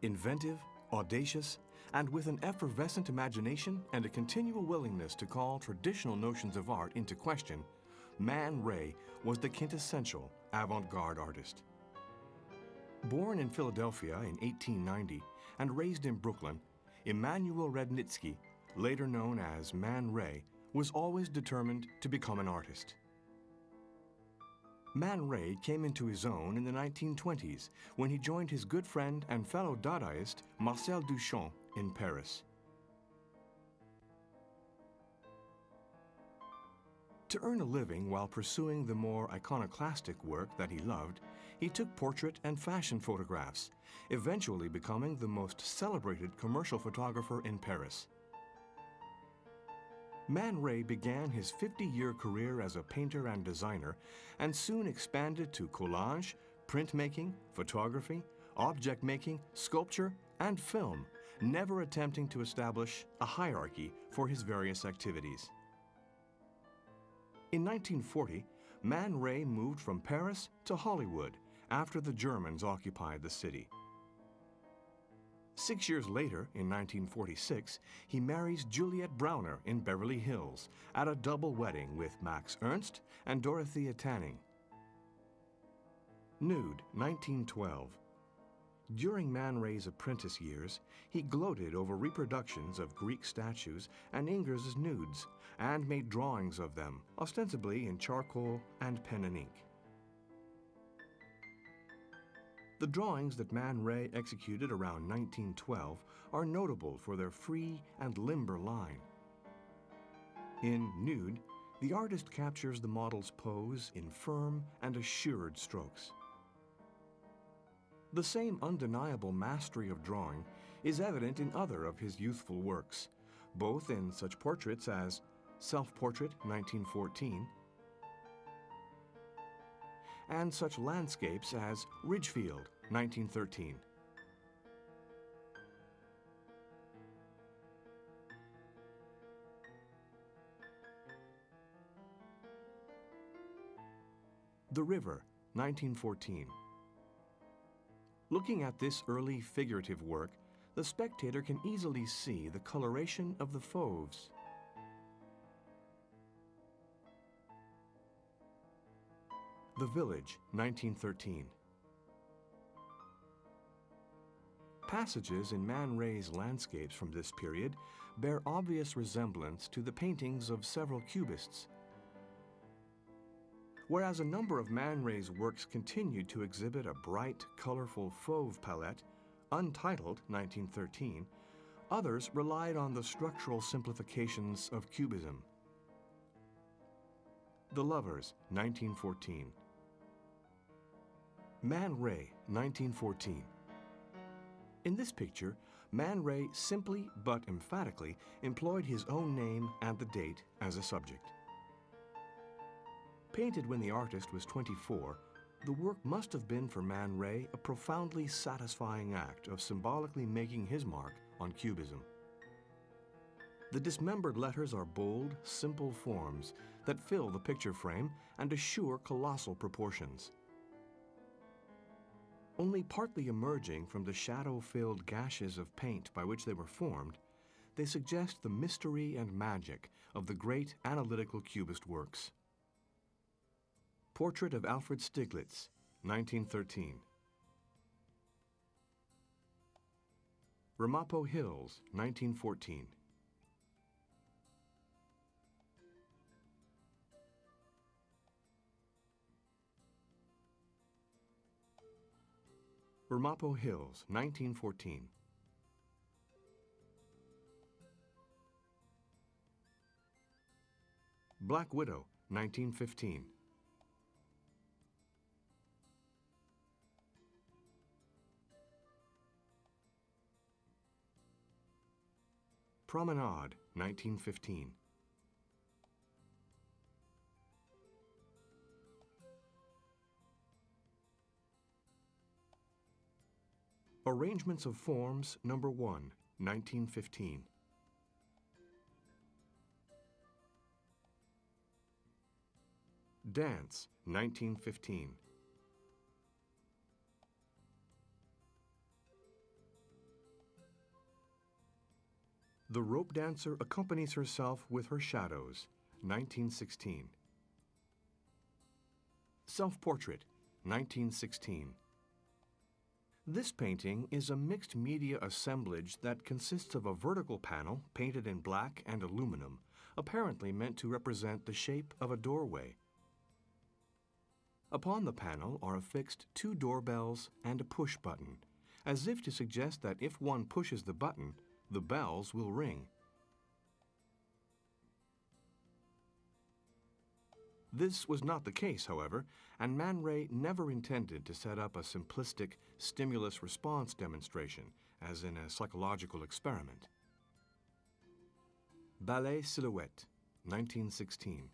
Inventive, audacious, and with an effervescent imagination and a continual willingness to call traditional notions of art into question, Man Ray was the quintessential avant-garde artist. Born in Philadelphia in 1890 and raised in Brooklyn, Emanuel Rudnitsky, later known as Man Ray, was always determined to become an artist. Man Ray came into his own in the 1920s when he joined his good friend and fellow Dadaist Marcel Duchamp in Paris. To earn a living while pursuing the more iconoclastic work that he loved, he took portrait and fashion photographs, eventually becoming the most celebrated commercial photographer in Paris. Man Ray began his 50-year career as a painter and designer and soon expanded to collage, printmaking, photography, object making, sculpture, and film, never attempting to establish a hierarchy for his various activities. In 1940, Man Ray moved from Paris to Hollywood after the Germans occupied the city. 6 years later, in 1946, he marries Juliette Browner in Beverly Hills at a double wedding with Max Ernst and Dorothea Tanning. Nude, 1912. During Man Ray's apprentice years, he gloated over reproductions of Greek statues and Ingres' nudes and made drawings of them, ostensibly in charcoal and pen and ink. The drawings that Man Ray executed around 1912 are notable for their free and limber line. In Nude, the artist captures the model's pose in firm and assured strokes. The same undeniable mastery of drawing is evident in other of his youthful works, both in such portraits as Self-Portrait, 1914, and such landscapes as Ridgefield, 1913. The River, 1914. Looking at this early figurative work, the spectator can easily see the coloration of the fauves. The Village, 1913. Passages in Man Ray's landscapes from this period bear obvious resemblance to the paintings of several Cubists. Whereas a number of Man Ray's works continued to exhibit a bright, colorful fauve palette, untitled 1913, others relied on the structural simplifications of Cubism. The Lovers, 1914. Man Ray, 1914. In this picture, Man Ray simply but emphatically employed his own name and the date as a subject. Painted when the artist was 24, the work must have been for Man Ray a profoundly satisfying act of symbolically making his mark on Cubism. The dismembered letters are bold, simple forms that fill the picture frame and assure colossal proportions. Only partly emerging from the shadow-filled gashes of paint by which they were formed, they suggest the mystery and magic of the great analytical Cubist works. Portrait of Alfred Stieglitz, 1913. Ramapo Hills, 1914. Ramapo Hills, 1914. Black Widow, 1915. Promenade, 1915. Arrangements of Forms, Number 1, 1915. Dance, 1915. The rope dancer accompanies herself with her shadows, 1916. Self-portrait, 1916. This painting is a mixed media assemblage that consists of a vertical panel painted in black and aluminum, apparently meant to represent the shape of a doorway. Upon the panel are affixed 2 doorbells and a push button, as if to suggest that if one pushes the button, the bells will ring. This was not the case, however, and Man Ray never intended to set up a simplistic stimulus-response demonstration, as in a psychological experiment. Ballet Silhouette, 1916.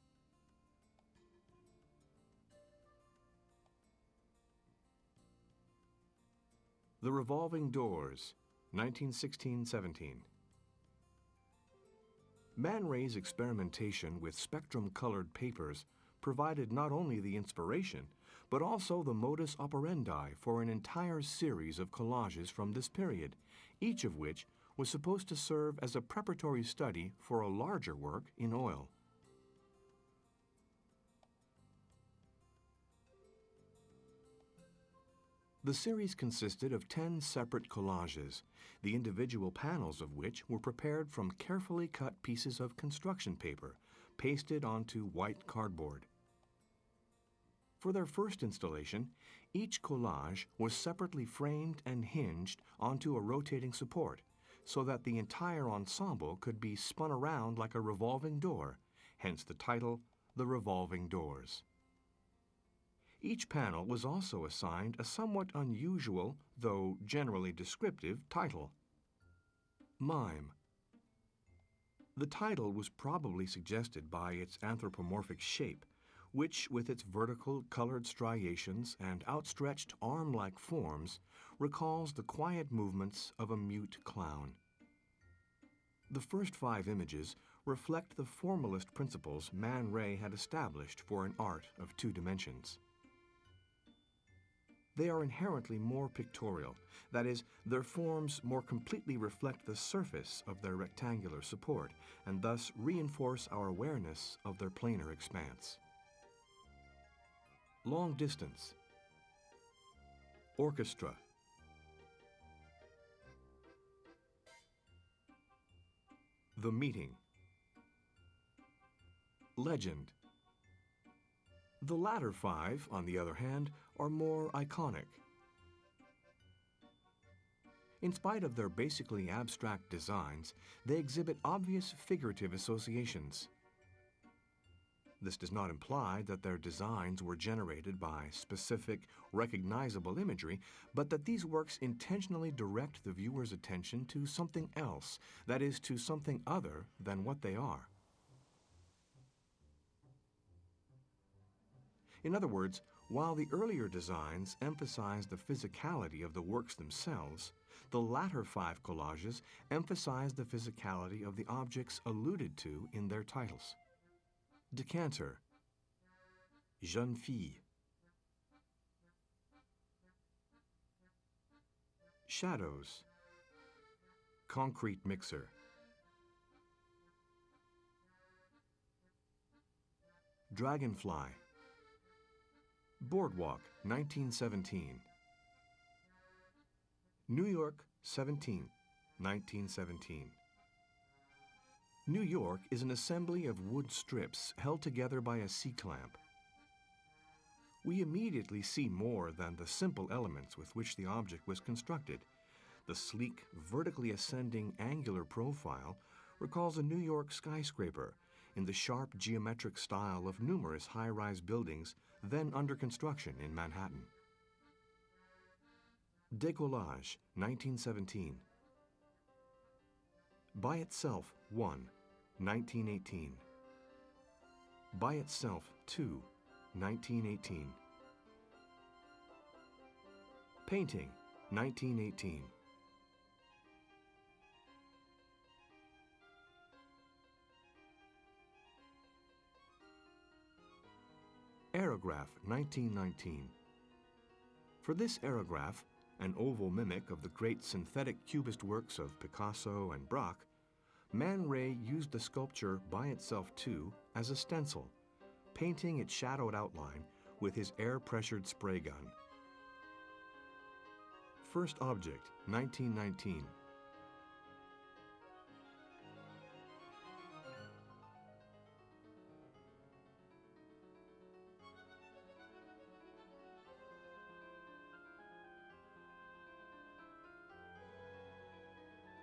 The Revolving Doors, 1916-17. Man Ray's experimentation with spectrum-colored papers provided not only the inspiration, but also the modus operandi for an entire series of collages from this period, each of which was supposed to serve as a preparatory study for a larger work in oil. The series consisted of 10 separate collages, the individual panels of which were prepared from carefully cut pieces of construction paper, pasted onto white cardboard. For their first installation, each collage was separately framed and hinged onto a rotating support, so that the entire ensemble could be spun around like a revolving door, hence the title, The Revolving Doors. Each panel was also assigned a somewhat unusual, though generally descriptive, title: Mime. The title was probably suggested by its anthropomorphic shape, which, with its vertical colored striations and outstretched arm-like forms, recalls the quiet movements of a mute clown. The first 5 images reflect the formalist principles Man Ray had established for an art of 2 dimensions. They are inherently more pictorial, that is, their forms more completely reflect the surface of their rectangular support, and thus reinforce our awareness of their planar expanse. Long distance. Orchestra. The meeting. Legend. The latter 5, on the other hand, are more iconic. In spite of their basically abstract designs, they exhibit obvious figurative associations. This does not imply that their designs were generated by specific, recognizable imagery, but that these works intentionally direct the viewer's attention to something else, that is, to something other than what they are. In other words, while the earlier designs emphasize the physicality of the works themselves, the latter 5 collages emphasize the physicality of the objects alluded to in their titles. Decanter. Jeune fille. Shadows. Concrete mixer. Dragonfly. Boardwalk, 1917. New York, 17th, 1917. New York is an assembly of wood strips held together by a C-clamp. We immediately see more than the simple elements with which the object was constructed. The sleek, vertically ascending angular profile recalls a New York skyscraper in the sharp geometric style of numerous high-rise buildings then under construction in Manhattan. Décollage, 1917. By Itself, 1, 1918. By Itself, 2, 1918. Painting, 1918. Aerograph, 1919. For this aerograph, an oval mimic of the great synthetic cubist works of Picasso and Braque, Man Ray used the sculpture by itself too as a stencil, painting its shadowed outline with his air-pressured spray gun. First object, 1919.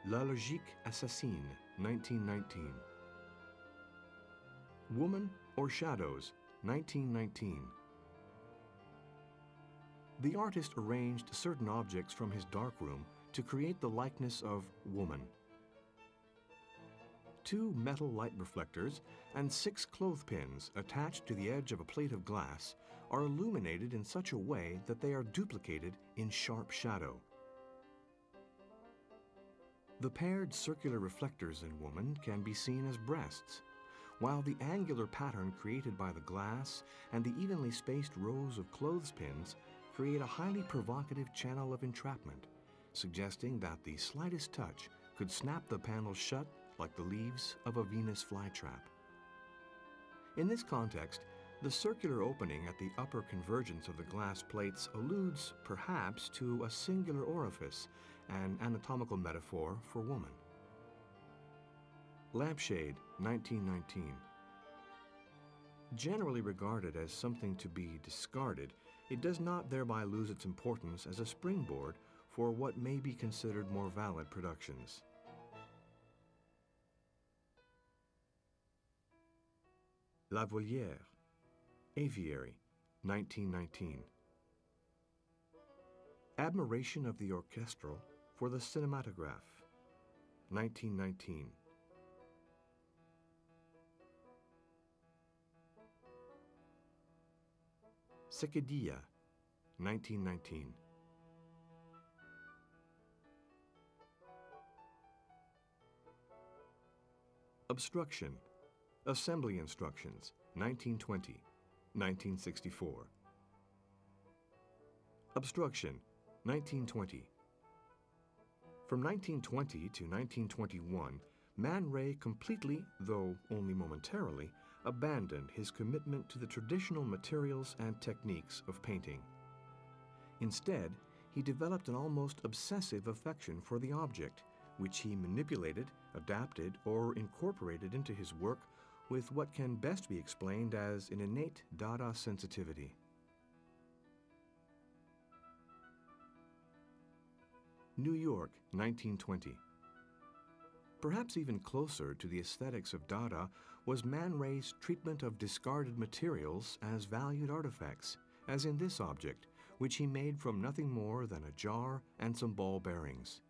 La Logique Assassine, 1919. Woman or Shadows, 1919. The artist arranged certain objects from his darkroom to create the likeness of woman. 2 metal light reflectors and 6 clothespins attached to the edge of a plate of glass are illuminated in such a way that they are duplicated in sharp shadow. The paired circular reflectors in woman can be seen as breasts, while the angular pattern created by the glass and the evenly spaced rows of clothespins create a highly provocative channel of entrapment, suggesting that the slightest touch could snap the panels shut like the leaves of a Venus flytrap. In this context, the circular opening at the upper convergence of the glass plates alludes, perhaps, to a singular orifice, an anatomical metaphor for woman. Lampshade, 1919. Generally regarded as something to be discarded, it does not thereby lose its importance as a springboard for what may be considered more valid productions. La Volière, Aviary, 1919. Admiration of the orchestral for the cinematograph, 1919. Sequedilla, 1919. Obstruction, Assembly Instructions, 1920, 1964. Obstruction, 1920. From 1920 to 1921, Man Ray completely, though only momentarily, abandoned his commitment to the traditional materials and techniques of painting. Instead, he developed an almost obsessive affection for the object, which he manipulated, adapted, or incorporated into his work with what can best be explained as an innate Dada sensitivity. New York, 1920. Perhaps even closer to the aesthetics of Dada was Man Ray's treatment of discarded materials as valued artifacts, as in this object, which he made from nothing more than a jar and some ball bearings.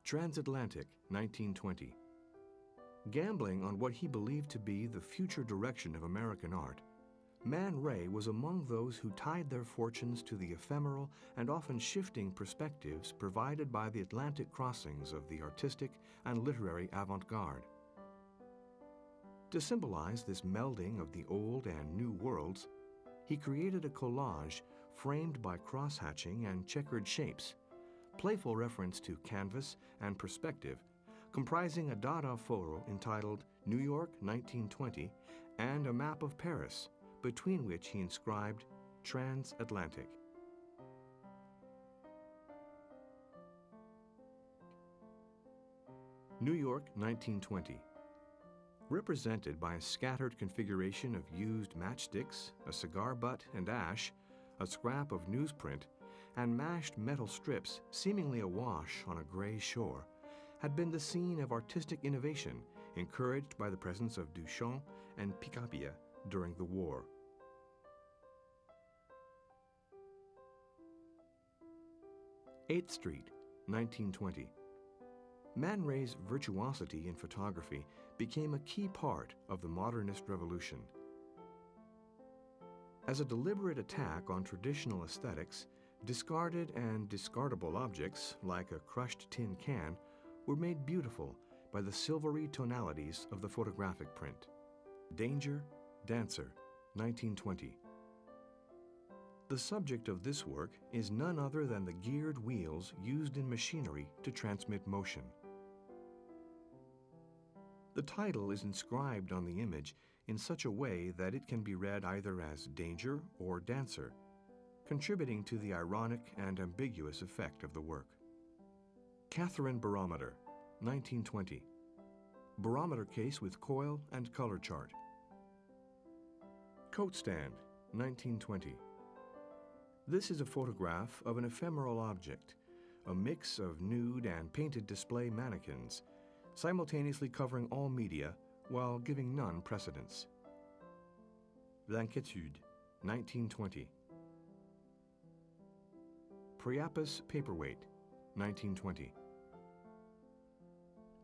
Transatlantic, 1920. Gambling on what he believed to be the future direction of American art, Man Ray was among those who tied their fortunes to the ephemeral and often shifting perspectives provided by the Atlantic crossings of the artistic and literary avant-garde. To symbolize this melding of the old and new worlds, he created a collage framed by cross-hatching and checkered shapes, playful reference to canvas and perspective, comprising a Dada photo entitled New York 1920 and a map of Paris, between which he inscribed Transatlantic. New York 1920. Represented by a scattered configuration of used matchsticks, a cigar butt and ash, a scrap of newsprint, and mashed metal strips seemingly awash on a gray shore, had been the scene of artistic innovation encouraged by the presence of Duchamp and Picabia during the war. Eighth Street, 1920. Man Ray's virtuosity in photography became a key part of the modernist revolution. As a deliberate attack on traditional aesthetics, discarded and discardable objects, like a crushed tin can, were made beautiful by the silvery tonalities of the photographic print. Danger, Dancer, 1920. The subject of this work is none other than the geared wheels used in machinery to transmit motion. The title is inscribed on the image in such a way that it can be read either as danger or dancer, contributing to the ironic and ambiguous effect of the work. Catherine Barometer, 1920. Barometer case with coil and color chart. Coat stand, 1920. This is a photograph of an ephemeral object, a mix of nude and painted display mannequins, simultaneously covering all media while giving none precedence. L'inquiétude, 1920. Priapus paperweight, 1920.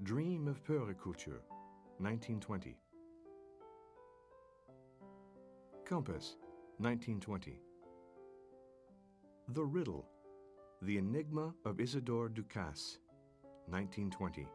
Dream of Puériculture, 1920. Compass, 1920. The Riddle, The Enigma of Isidore Ducasse, 1920.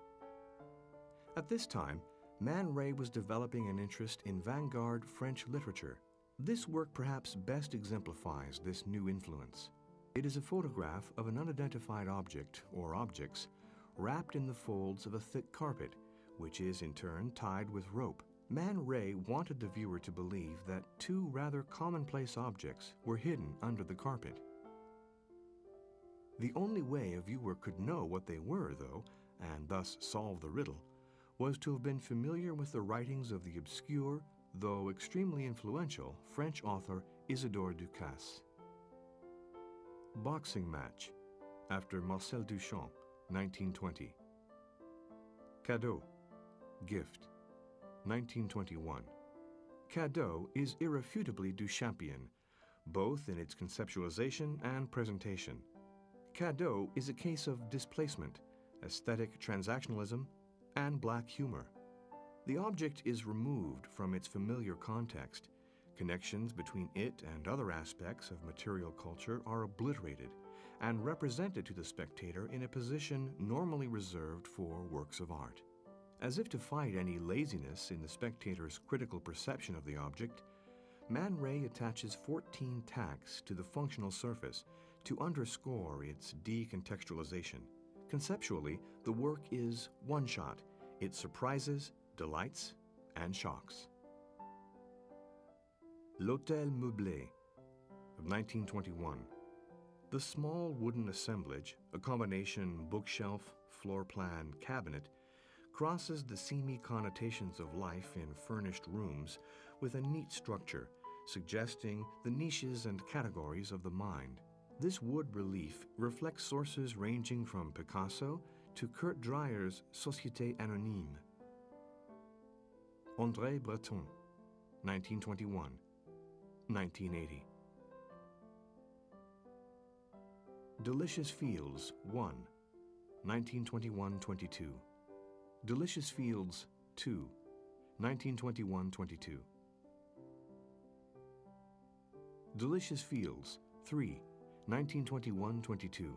At this time, Man Ray was developing an interest in vanguard French literature. This work perhaps best exemplifies this new influence. It is a photograph of an unidentified object or objects wrapped in the folds of a thick carpet, which is in turn tied with rope. Man Ray wanted the viewer to believe that two rather commonplace objects were hidden under the carpet. The only way a viewer could know what they were, though, and thus solve the riddle, was to have been familiar with the writings of the obscure, though extremely influential, French author Isidore Ducasse. Boxing match, after Marcel Duchamp, 1920. Cadeau, gift, 1921. Cadeau is irrefutably Duchampian, both in its conceptualization and presentation. Cadeau is a case of displacement, aesthetic transactionalism, and black humor. The object is removed from its familiar context. Connections between it and other aspects of material culture are obliterated and represented to the spectator in a position normally reserved for works of art. As if to fight any laziness in the spectator's critical perception of the object, Man Ray attaches 14 tacks to the functional surface to underscore its decontextualization. Conceptually, the work is one-shot. It surprises, delights, and shocks. L'Hôtel Meublé of 1921. The small wooden assemblage, a combination bookshelf, floor plan, cabinet, crosses the seamy connotations of life in furnished rooms with a neat structure, suggesting the niches and categories of the mind. This wood relief reflects sources ranging from Picasso to Kurt Dreyer's Société Anonyme. André Breton, 1921, 1980. Delicious Fields, 1, 1921-22. Delicious Fields, 2, 1921-22. Delicious Fields, 3, 1921-22.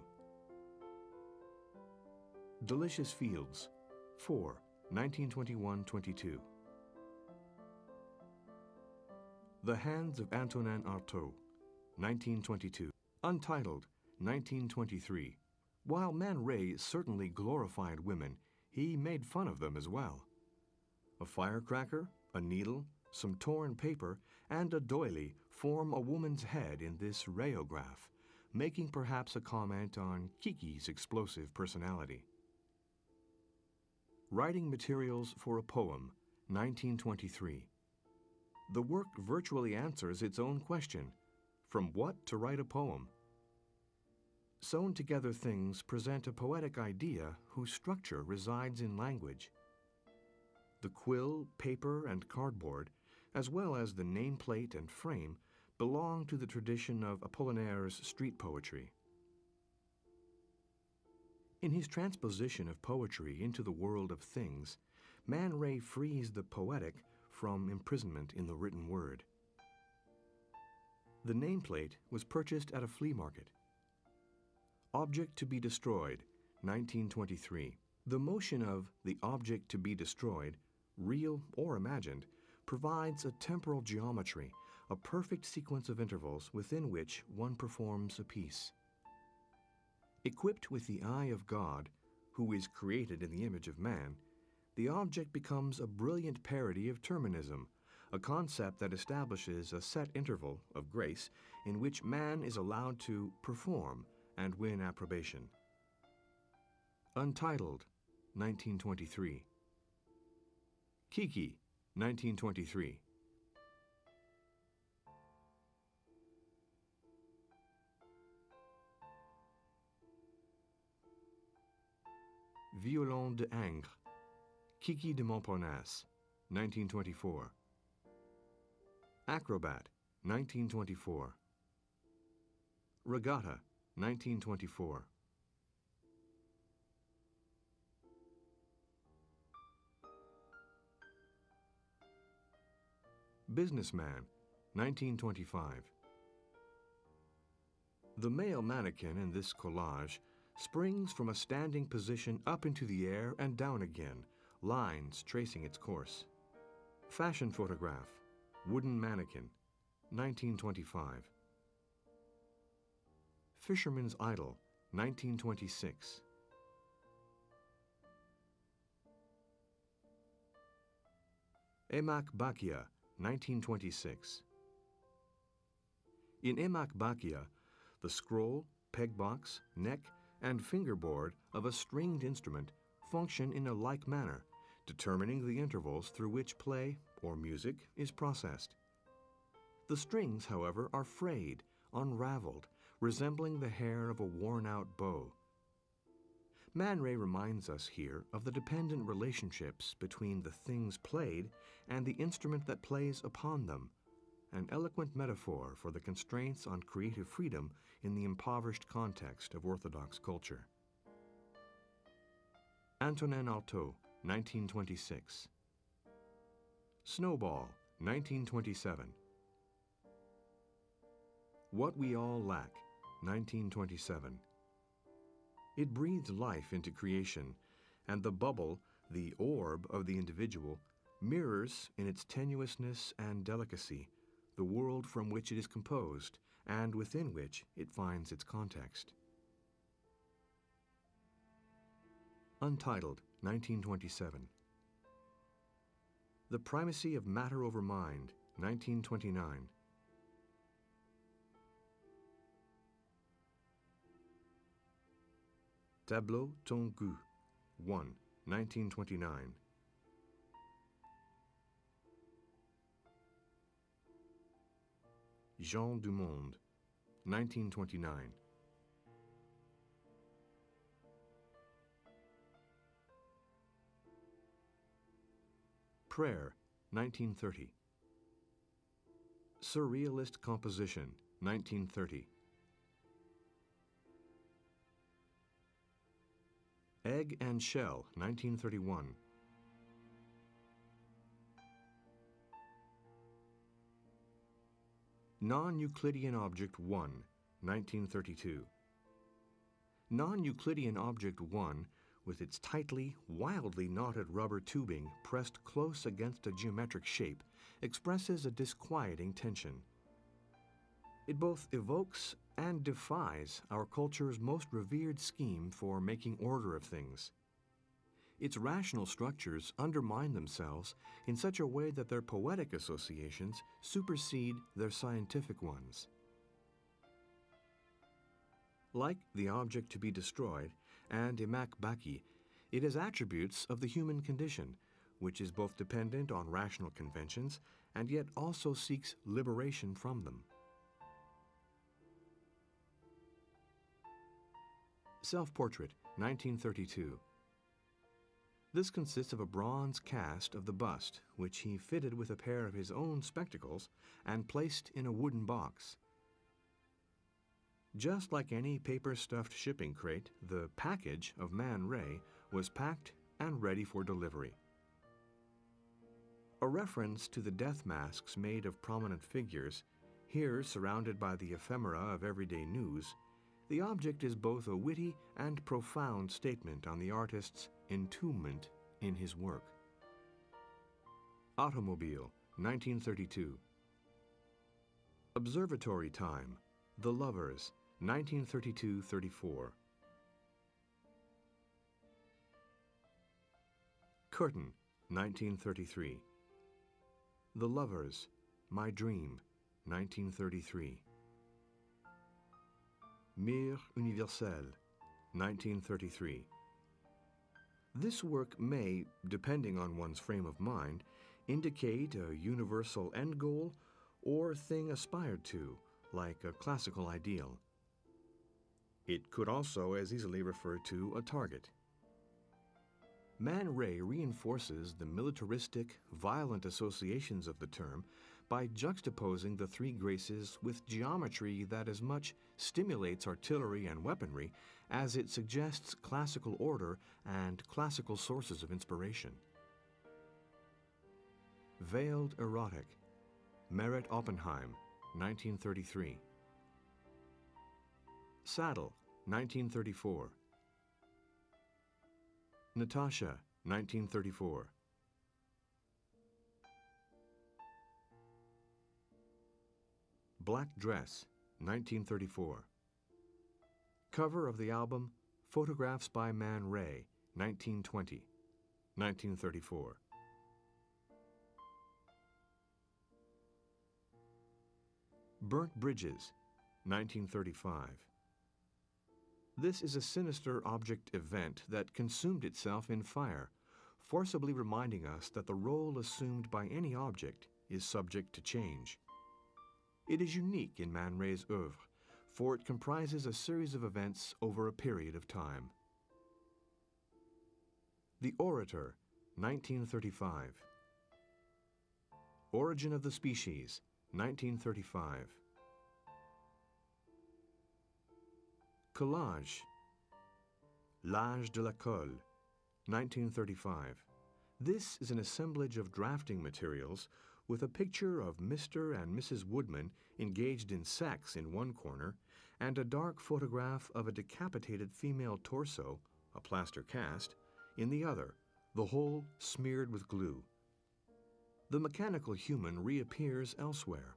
Delicious Fields, 4, 1921-22. The Hands of Antonin Artaud, 1922. Untitled, 1923. While Man Ray certainly glorified women, he made fun of them as well. A firecracker, a needle, some torn paper, and a doily form a woman's head in this rayograph, making perhaps a comment on Kiki's explosive personality. Writing Materials for a Poem, 1923. The work virtually answers its own question: from what to write a poem? Sewn together things present a poetic idea whose structure resides in language. The quill, paper, and cardboard, as well as the nameplate and frame, belong to the tradition of Apollinaire's street poetry. In his transposition of poetry into the world of things, Man Ray frees the poetic from imprisonment in the written word. The nameplate was purchased at a flea market. Object to be destroyed, 1923. The motion of the object to be destroyed, real or imagined, provides a temporal geometry, a perfect sequence of intervals within which one performs a piece. Equipped with the eye of God, who is created in the image of man, the object becomes a brilliant parody of terminism, a concept that establishes a set interval of grace in which man is allowed to perform and win approbation. Untitled, 1923. Kiki, 1923. Violon de Ingres, Kiki de Montparnasse, 1924. Acrobat, 1924. Regatta, 1924. Businessman, 1925. The male mannequin in this collage springs from a standing position up into the air and down again, lines tracing its course. Fashion photograph, wooden mannequin, 1925. Fisherman's Idol, 1926. Emak Bakia, 1926. In Emak Bakia, the scroll, pegbox, neck, and fingerboard of a stringed instrument function in a like manner, determining the intervals through which play or music is processed. The strings, however, are frayed, unraveled, resembling the hair of a worn-out bow. Man Ray reminds us here of the dependent relationships between the things played and the instrument that plays upon them, an eloquent metaphor for the constraints on creative freedom in the impoverished context of Orthodox culture. Antonin Artaud, 1926. Snowball, 1927. What We All Lack, 1927. It breathes life into creation, and the bubble, the orb of the individual, mirrors in its tenuousness and delicacy the world from which it is composed and within which it finds its context. Untitled, 1927. The Primacy of Matter Over Mind, 1929. Tableau Tongu, 1, 1929. Jean du Monde, 1929. Prayer, 1930. Surrealist Composition, 1930. Egg and Shell, 1931. Non-Euclidean Object 1, 1932. Non-Euclidean Object 1, with its tightly, wildly knotted rubber tubing pressed close against a geometric shape, expresses a disquieting tension. It both evokes and defies our culture's most revered scheme for making order of things. Its rational structures undermine themselves in such a way that their poetic associations supersede their scientific ones. Like the object to be destroyed and Emak Baki, it has attributes of the human condition, which is both dependent on rational conventions and yet also seeks liberation from them. Self-Portrait, 1932. This consists of a bronze cast of the bust, which he fitted with a pair of his own spectacles and placed in a wooden box. Just like any paper-stuffed shipping crate, the package of Man Ray was packed and ready for delivery. A reference to the death masks made of prominent figures, here surrounded by the ephemera of everyday news, the object is both a witty and profound statement on the artist's entombment in his work. Automobile, 1932. Observatory Time, The Lovers, 1932-34. Curtain, 1933. The Lovers, My Dream, 1933. Mire universelle, 1933. This work may, depending on one's frame of mind, indicate a universal end goal or thing aspired to, like a classical ideal. It could also as easily refer to a target. Man Ray reinforces the militaristic, violent associations of the term by juxtaposing the three graces with geometry that as much stimulates artillery and weaponry as it suggests classical order and classical sources of inspiration. Veiled Erotic, Merit Oppenheim, 1933. Saddle, 1934. Natasha, 1934. Black Dress, 1934. Cover of the album Photographs by Man Ray, 1920, 1934. Burnt Bridges, 1935. This is a sinister object event that consumed itself in fire, forcibly reminding us that the role assumed by any object is subject to change. It is unique in Man Ray's oeuvre, for it comprises a series of events over a period of time. The Orator, 1935. Origin of the Species, 1935. Collage, L'Âge de la Colle, 1935. This is an assemblage of drafting materials with a picture of Mr. and Mrs. Woodman engaged in sex in one corner and a dark photograph of a decapitated female torso, a plaster cast, in the other, the whole smeared with glue. The mechanical human reappears elsewhere,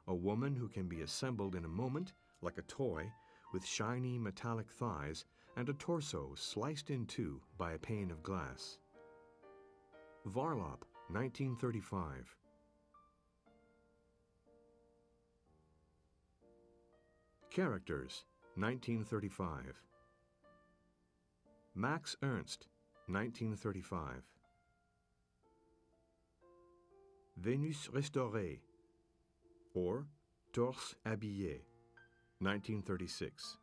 a woman who can be assembled in a moment, like a toy, with shiny metallic thighs and a torso sliced in two by a pane of glass. Varlop, 1935. Characters, 1935. Max Ernst, 1935. Vénus restaurée, or Torse habillé, 1936.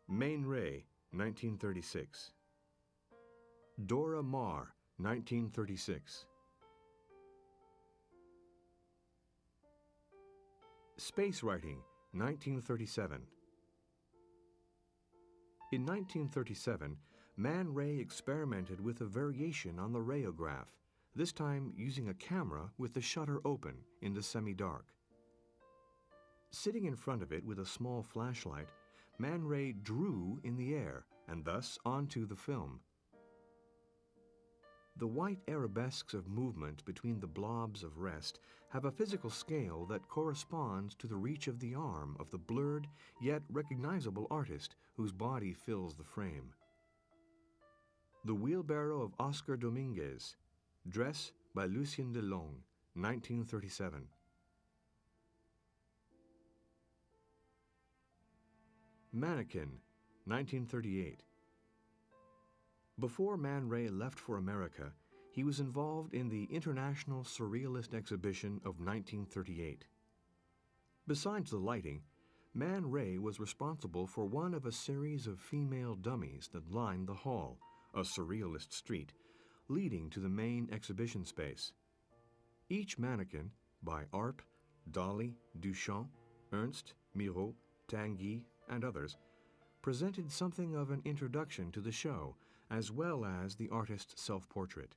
Man Ray, 1936. Dora Maar, 1936. Space Writing, 1937. In 1937, Man Ray experimented with a variation on the rayograph, this time using a camera with the shutter open in the semi-dark. Sitting in front of it with a small flashlight, Man Ray drew in the air and thus onto the film. The white arabesques of movement between the blobs of rest have a physical scale that corresponds to the reach of the arm of the blurred yet recognizable artist whose body fills the frame. The Wheelbarrow of Oscar Dominguez, Dress by Lucien Delong, 1937. Mannequin, 1938. Before Man Ray left for America, he was involved in the International Surrealist Exhibition of 1938. Besides the lighting, Man Ray was responsible for one of a series of female dummies that lined the hall, a surrealist street, leading to the main exhibition space. Each mannequin, by Arp, Dali, Duchamp, Ernst, Miro, Tanguy, and others, presented something of an introduction to the show, as well as the artist's self-portrait.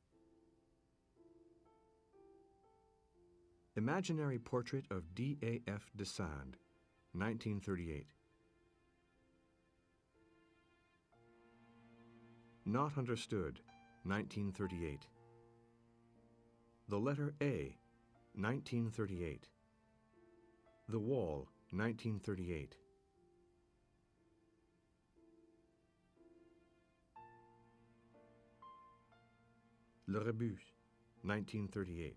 Imaginary Portrait of D.A.F. de Sade, 1938. Not Understood, 1938. The Letter A, 1938. The Wall, 1938. Le Rebus, 1938.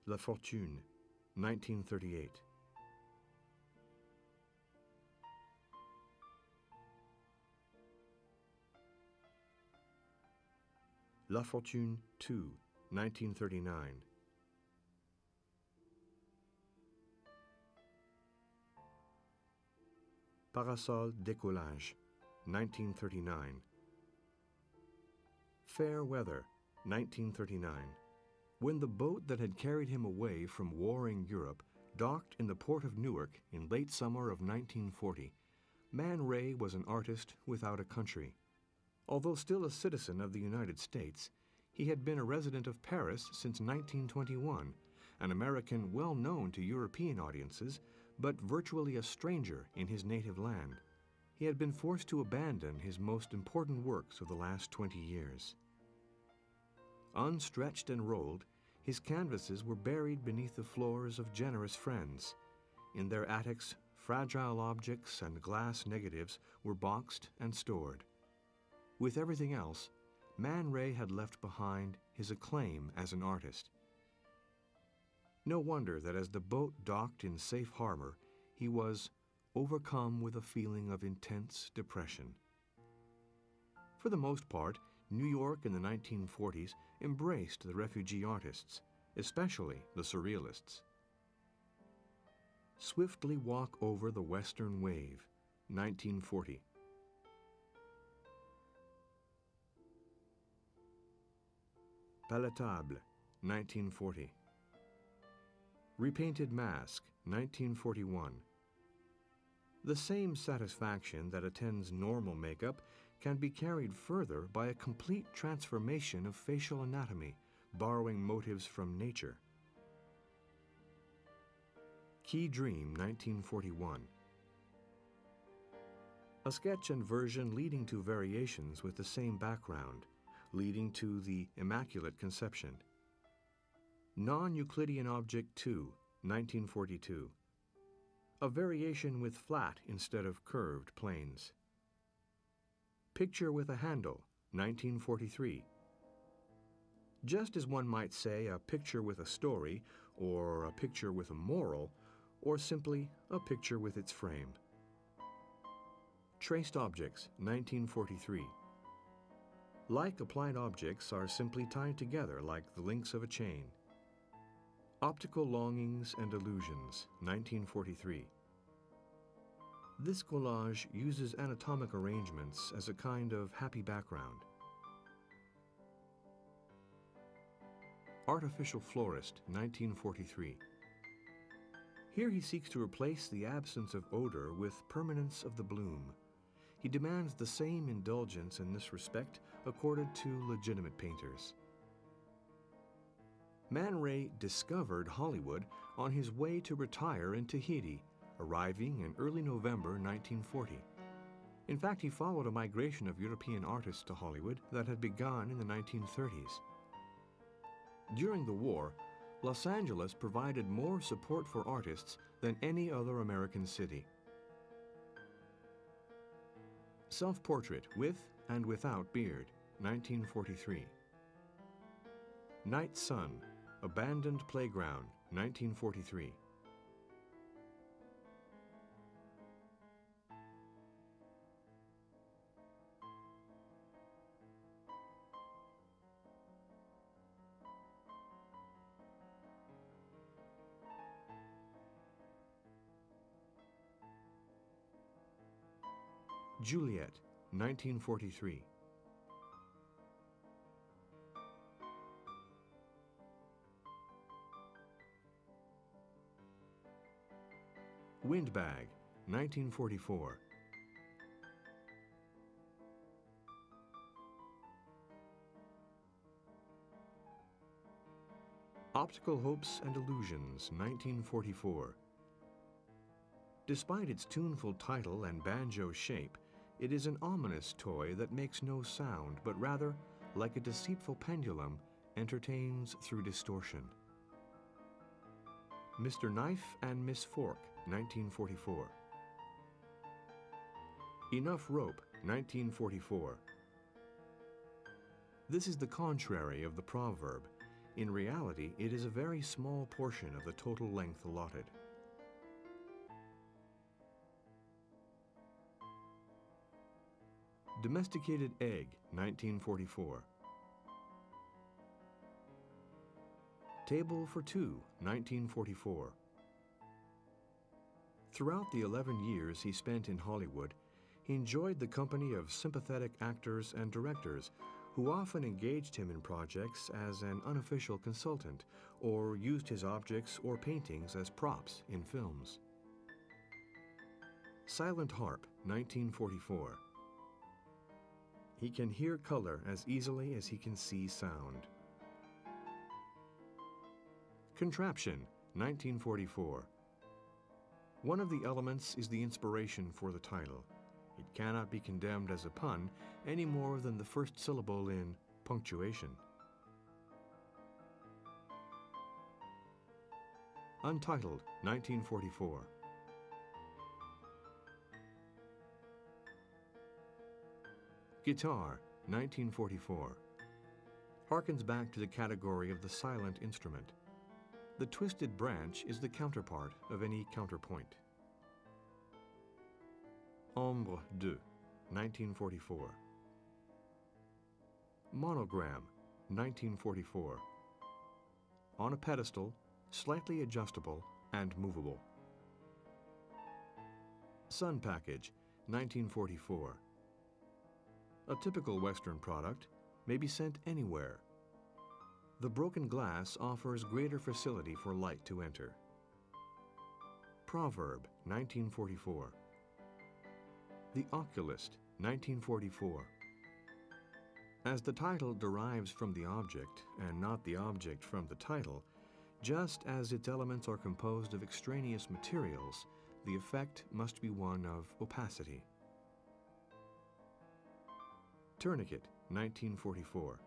La Fortune, 1938. La Fortune 2, 1939. Parasol Décollage, 1939. Fair Weather, 1939. When the boat that had carried him away from warring Europe docked in the port of Newark in late summer of 1940, Man Ray was an artist without a country. Although still a citizen of the United States, he had been a resident of Paris since 1921, an American well known to European audiences, but virtually a stranger in his native land. He had been forced to abandon his most important works of the last 20 years. Unstretched and rolled, his canvases were buried beneath the floors of generous friends. In their attics, fragile objects and glass negatives were boxed and stored. With everything else, Man Ray had left behind his acclaim as an artist. No wonder that as the boat docked in safe harbor, he was overcome with a feeling of intense depression. For the most part, New York in the 1940s embraced the refugee artists, especially the Surrealists. Swiftly Walk Over the Western Wave, 1940. Palatable, 1940. Repainted Mask, 1941. The same satisfaction that attends normal makeup can be carried further by a complete transformation of facial anatomy, borrowing motives from nature. Key Dream, 1941. A sketch and version leading to variations with the same background, leading to the Immaculate Conception. Non-Euclidean Object 2, 1942. A variation with flat instead of curved planes. Picture with a Handle, 1943. Just as one might say a picture with a story, or a picture with a moral, or simply a picture with its frame. Traced Objects, 1943. Like applied objects are simply tied together like the links of a chain. Optical Longings and Illusions, 1943. This collage uses anatomic arrangements as a kind of happy background. Artificial Florist, 1943. Here he seeks to replace the absence of odor with permanence of the bloom. He demands the same indulgence in this respect accorded to legitimate painters. Man Ray discovered Hollywood on his way to retire in Tahiti, arriving in early November 1940. In fact, he followed a migration of European artists to Hollywood that had begun in the 1930s. During the war, Los Angeles provided more support for artists than any other American city. Self-Portrait with and without beard, 1943. Night Sun, Abandoned Playground, 1943. Juliet, 1943. Windbag, 1944. Optical Hopes and Illusions, 1944. Despite its tuneful title and banjo shape, it is an ominous toy that makes no sound, but rather like a deceitful pendulum, entertains through distortion. Mr. Knife and Miss Fork, 1944. Enough Rope, 1944. This is the contrary of the proverb. In reality, it is a very small portion of the total length allotted. Domesticated Egg, 1944. Table for Two, 1944. Throughout the 11 years he spent in Hollywood, he enjoyed the company of sympathetic actors and directors who often engaged him in projects as an unofficial consultant or used his objects or paintings as props in films. Silent Harp, 1944. He can hear color as easily as he can see sound. Contraption, 1944. One of the elements is the inspiration for the title. It cannot be condemned as a pun any more than the first syllable in punctuation. Untitled, 1944. Guitar, 1944. Harkens back to the category of the silent instrument. The twisted branch is the counterpart of any counterpoint. Ombre 2, 1944. Monogram, 1944. On a pedestal, slightly adjustable and movable. Sun Package, 1944. A typical Western product may be sent anywhere. The broken glass offers greater facility for light to enter. Proverb, 1944. The Oculist, 1944. As the title derives from the object and not the object from the title, just as its elements are composed of extraneous materials, the effect must be one of opacity. Tourniquet, 1944.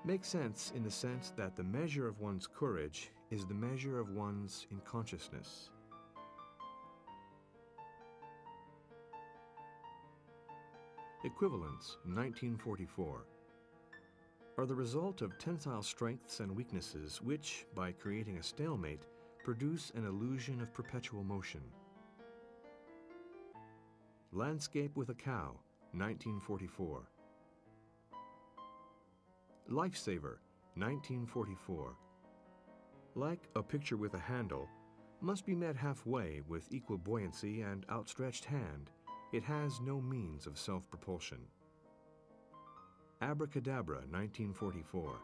Makes sense in the sense that the measure of one's courage is the measure of one's inconsciousness. Equivalents, 1944, are the result of tensile strengths and weaknesses which, by creating a stalemate, produce an illusion of perpetual motion. Landscape with a Cow, 1944. Lifesaver, 1944. Like a picture with a handle, must be met halfway with equal buoyancy and outstretched hand. It has no means of self-propulsion. Abracadabra, 1944.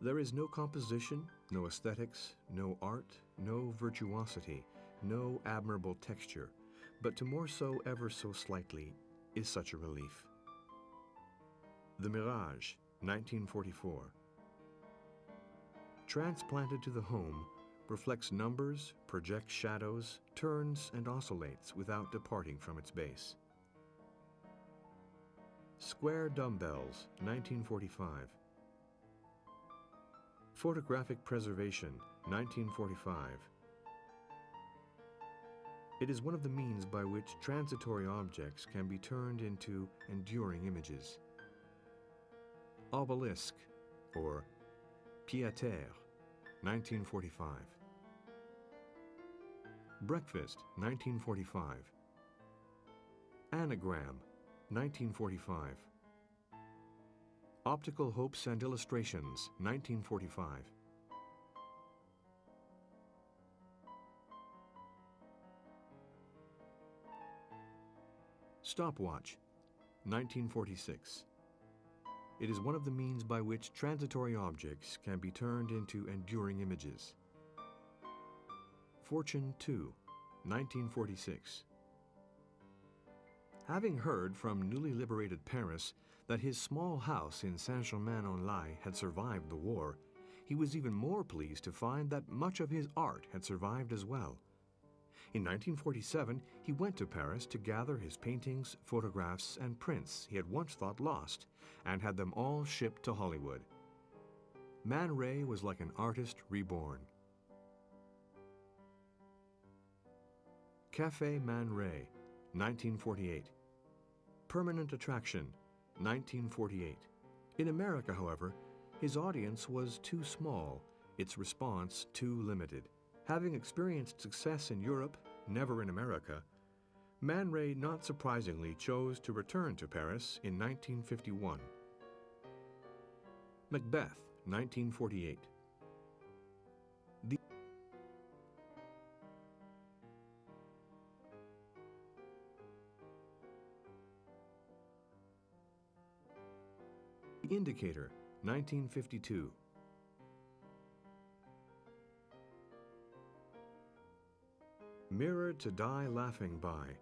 There is no composition, no aesthetics, no art, no virtuosity, no admirable texture, but to more so ever so slightly is such a relief. The Mirage, 1944. Transplanted to the home, reflects numbers, projects shadows, turns and oscillates without departing from its base. Square Dumbbells, 1945. Photographic Preservation, 1945. It is one of the means by which transitory objects can be turned into enduring images. Obelisk, or Pied-à-Terre, 1945. Breakfast, 1945. Anagram, 1945. Optical Hopes and Illustrations, 1945. Stopwatch, 1946. It is one of the means by which transitory objects can be turned into enduring images. Fortune 2, 1946. Having heard from newly liberated Paris that his small house in Saint-Germain-en-Laye had survived the war, he was even more pleased to find that much of his art had survived as well. In 1947, he went to Paris to gather his paintings, photographs, and prints he had once thought lost, and had them all shipped to Hollywood. Man Ray was like an artist reborn. Café Man Ray, 1948. Permanent attraction, 1948. In America, however, his audience was too small, its response too limited. Having experienced success in Europe, never in America, Man Ray not surprisingly chose to return to Paris in 1951. Macbeth, 1948. The Indicator, 1952. Mirror to Die Laughing By,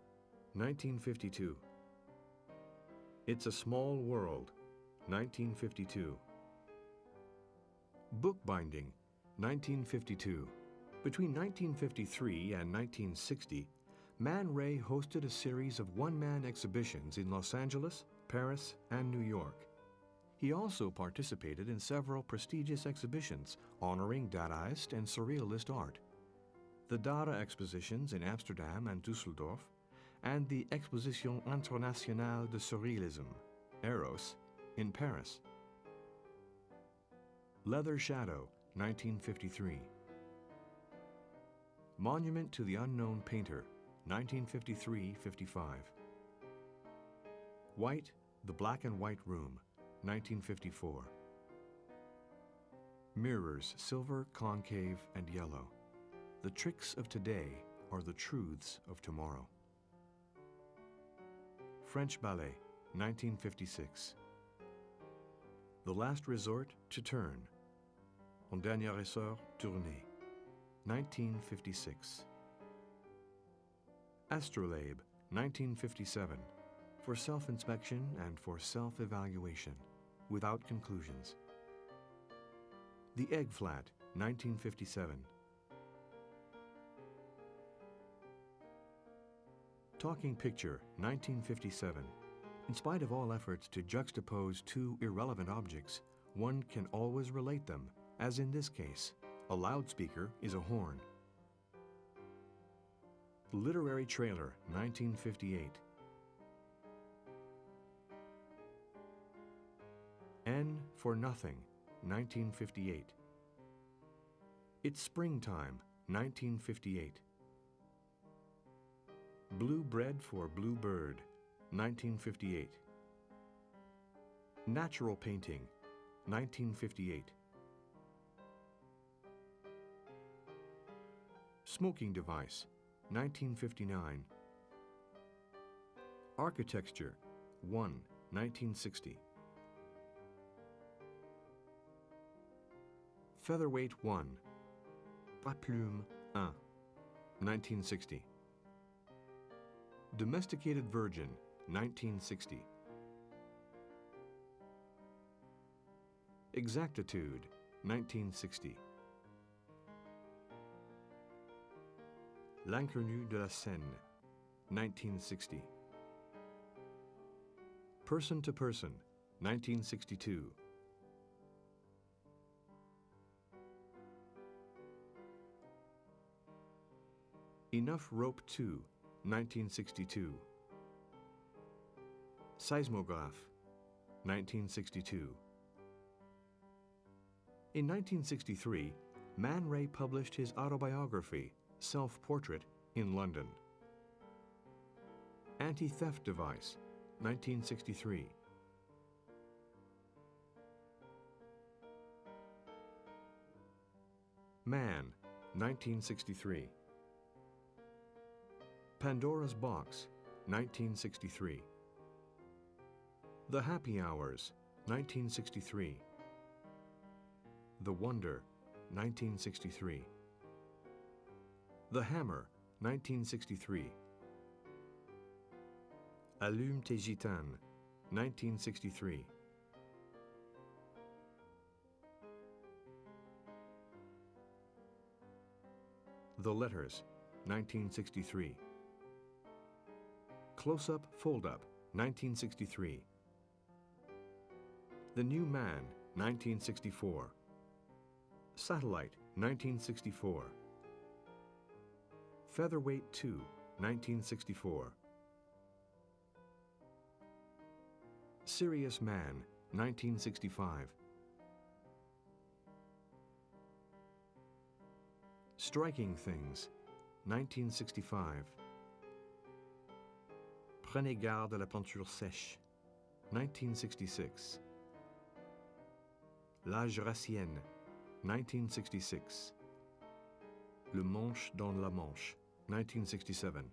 1952. It's a Small World, 1952. Bookbinding, 1952. Between 1953 and 1960, Man Ray hosted a series of one-man exhibitions in Los Angeles, Paris, and New York. He also participated in several prestigious exhibitions honoring Dadaist and Surrealist art. The Dada expositions in Amsterdam and Düsseldorf, and the Exposition Internationale de Surrealisme, Eros, in Paris. Leather Shadow, 1953. Monument to the Unknown Painter, 1953-55. White, The Black and White Room, 1954. Mirrors, silver, concave, and yellow. The tricks of today are the truths of tomorrow. French Ballet, 1956. The Last Resort to Turn. En dernier essor, tourner, 1956. Astrolabe, 1957. For self-inspection and for self-evaluation, without conclusions. The Egg Flat, 1957. Talking Picture, 1957. In spite of all efforts to juxtapose two irrelevant objects, one can always relate them, as in this case. A loudspeaker is a horn. Literary Trailer, 1958. N for Nothing, 1958. It's Springtime, 1958. Blue Bread for Blue Bird, 1958. Natural Painting, 1958. Smoking Device, 1959. Architecture, 1, 1960. Featherweight 1. Paplume 1, 1960. Domesticated Virgin, 1960. Exactitude, 1960. L'inconnu de la Seine, 1960. Person to Person, 1962. Enough Rope 2, 1962. Seismograph, 1962. In 1963, Man Ray published his autobiography, Self-Portrait, in London. Anti-Theft Device, 1963. Man, 1963. Pandora's Box, 1963. The Happy Hours, 1963. The Wonder, 1963. The Hammer, 1963. Allume tes gitanes, 1963. The Letters, 1963. Close-Up, Fold-Up, 1963. The New Man, 1964. Satellite, 1964. Featherweight 2, 1964. Serious Man, 1965. Striking Things, 1965. Prenez garde à la peinture sèche, 1966. La Jurassienne, 1966. Le Manche dans la Manche, 1967.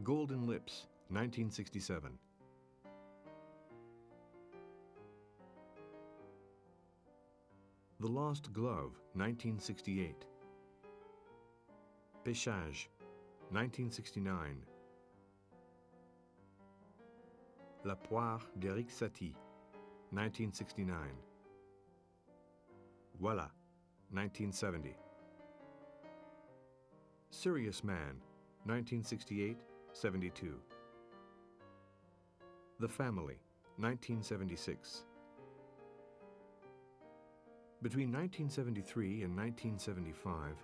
Golden Lips, 1967. The Lost Glove, 1968. Pêchage, 1969. La Poire d'Éric Satie, 1969. Voilà, 1970. Serious Man, 1968-72. The Family, 1976. Between 1973 and 1975,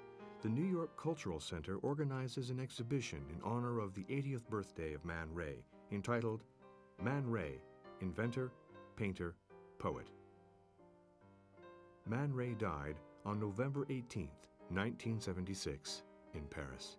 the New York Cultural Center organizes an exhibition in honor of the 80th birthday of Man Ray, entitled Man Ray, Inventor, Painter, Poet. Man Ray died on November 18, 1976, in Paris.